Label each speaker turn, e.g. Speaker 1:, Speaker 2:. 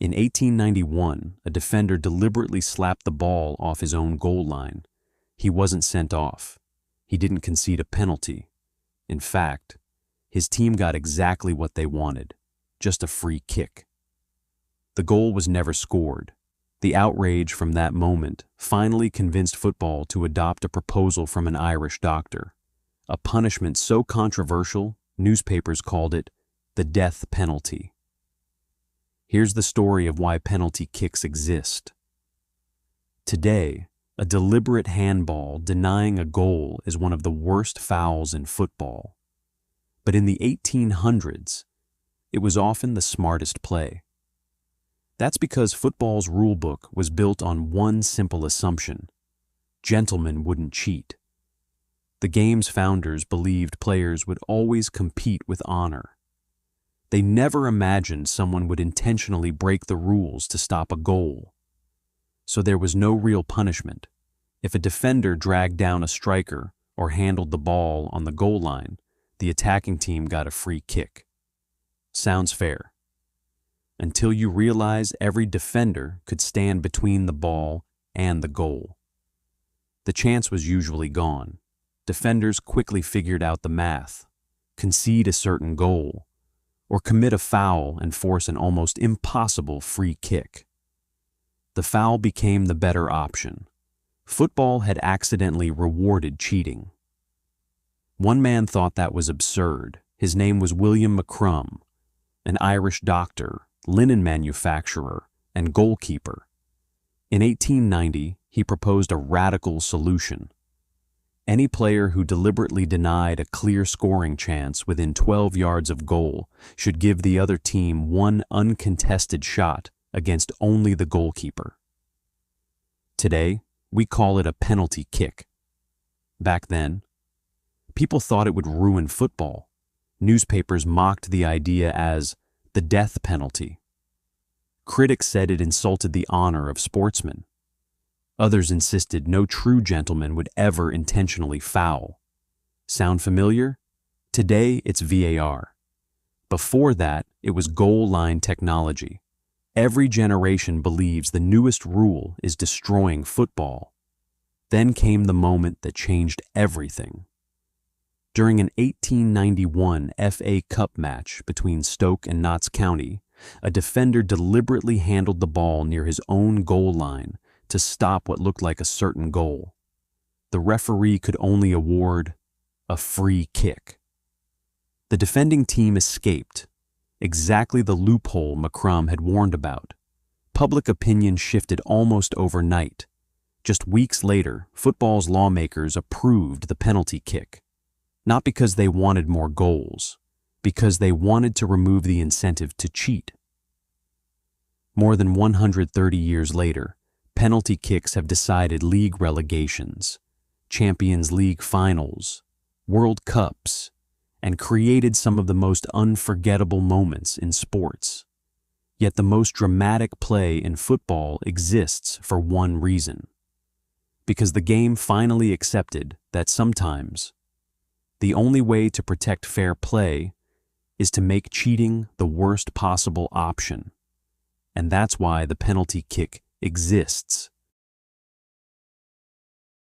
Speaker 1: In 1891, a defender deliberately slapped the ball off his own goal line. He wasn't sent off. He didn't concede a penalty. In fact, his team got exactly what they wanted, just a free kick. The goal was never scored. The outrage from that moment finally convinced football to adopt a proposal from an Irish doctor, a punishment so controversial, newspapers called it the death penalty. Here's the story of why penalty kicks exist. Today, a deliberate handball denying a goal is one of the worst fouls in football. But in the 1800s, it was often the smartest play. That's because football's rulebook was built on one simple assumption: gentlemen wouldn't cheat. The game's founders believed players would always compete with honor. They never imagined someone would intentionally break the rules to stop a goal. So there was no real punishment. If a defender dragged down a striker or handled the ball on the goal line, the attacking team got a free kick. Sounds fair. Until you realize every defender could stand between the ball and the goal. The chance was usually gone. Defenders quickly figured out the math, concede a certain goal, or commit a foul and force an almost impossible free kick. The foul became the better option. Football had accidentally rewarded cheating. One man thought that was absurd. His name was William McCrum, an Irish doctor, linen manufacturer, and goalkeeper. In 1890, he proposed a radical solution. Any player who deliberately denied a clear scoring chance within 12 yards of goal should give the other team one uncontested shot against only the goalkeeper. Today, we call it a penalty kick. Back then, people thought it would ruin football. Newspapers mocked the idea as the death penalty. Critics said it insulted the honor of sportsmen. Others insisted no true gentleman would ever intentionally foul. Sound familiar? Today, it's VAR. Before that, it was goal line technology. Every generation believes the newest rule is destroying football. Then came the moment that changed everything. During an 1891 FA Cup match between Stoke and Notts County, a defender deliberately handled the ball near his own goal line to stop what looked like a certain goal. The referee could only award a free kick. The defending team escaped, exactly the loophole McCrum had warned about. Public opinion shifted almost overnight. Just weeks later, football's lawmakers approved the penalty kick. Not because they wanted more goals, because they wanted to remove the incentive to cheat. More than 130 years later, penalty kicks have decided league relegations, Champions League finals, World Cups, and created some of the most unforgettable moments in sports. Yet the most dramatic play in football exists for one reason: because the game finally accepted that sometimes the only way to protect fair play is to make cheating the worst possible option. And that's why the penalty kick exists.